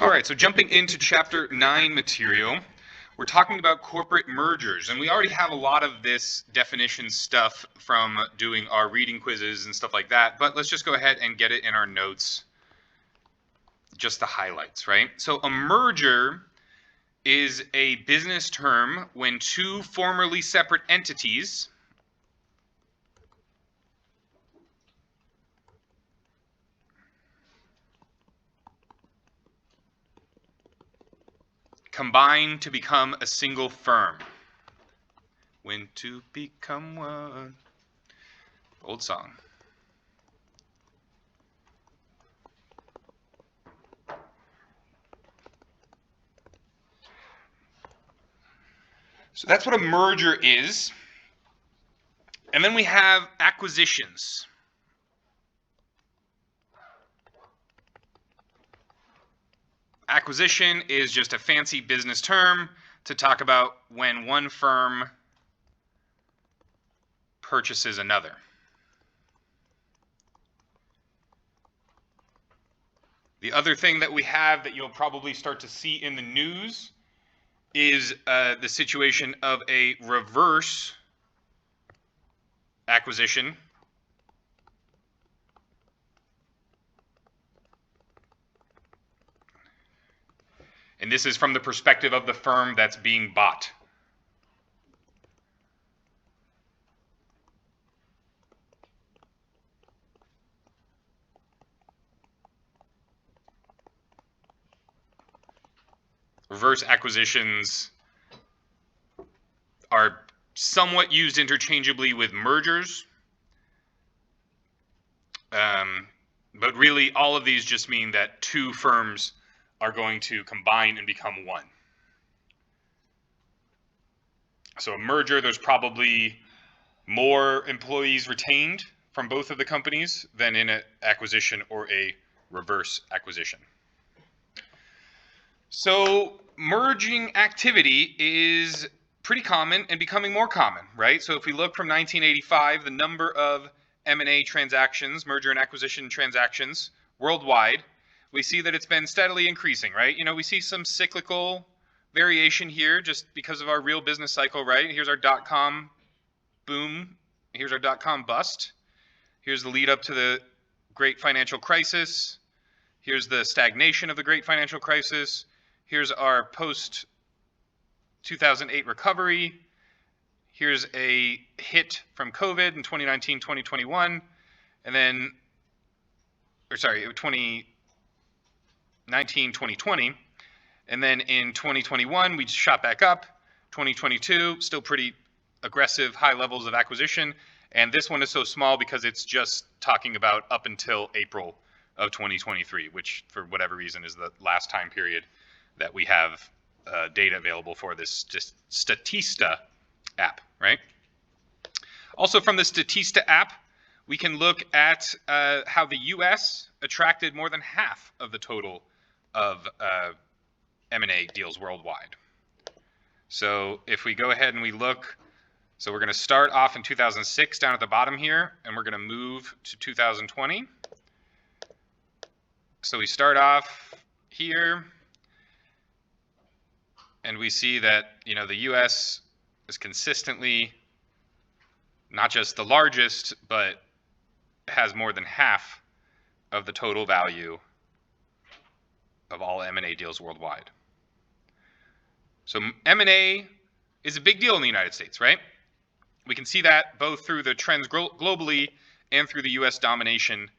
All right, so jumping into chapter 9 material, we're talking about corporate mergers, and we already have a lot of this definition stuff from doing our reading quizzes and stuff like that, but let's just go ahead and get it in our notes, just the highlights, right? So a merger is a business term when two formerly separate entities combine to become a single firm. When two become one. Old song. So that's what a merger is. And then we have acquisitions. Acquisition is just a fancy business term to talk about when one firm purchases another. The other thing that we have that you'll probably start to see in the news is the situation of a reverse acquisition. And this is from the perspective of the firm that's being bought. Reverse acquisitions are somewhat used interchangeably with mergers. But really, all of these just mean that two firms are going to combine and become one. So a merger, there's probably more employees retained from both of the companies than in an acquisition or a reverse acquisition. So merging activity is pretty common and becoming more common, right? So if we look from 1985, the number of M&A transactions, merger and acquisition transactions worldwide, we see that it's been steadily increasing, right? You know, we see some cyclical variation here just because of our real business cycle, right? Here's our dot-com boom. Here's our dot-com bust. Here's the lead up to the great financial crisis. Here's the stagnation of the great financial crisis. Here's our post-2008 recovery. Here's a hit from COVID in 2019, 2021. And then, 2019, 2020. And then in 2021, we shot back up. 2022, still pretty aggressive, high levels of acquisition. And this one is so small because it's just talking about up until April of 2023, which for whatever reason is the last time period that we have data available for this just Statista app, right? Also from the Statista app, we can look at how the US attracted more than half of the total of M&A deals worldwide. So if we go ahead and we look, so we're going to start off in 2006 down at the bottom here, and we're going to move to 2020. So we start off here, and we see that, you know, the US is consistently not just the largest, but has more than half of the total value of all M&A deals worldwide. So M&A is a big deal in the United States, right? We can see that both through the trends globally and through the US domination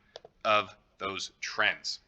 of those trends.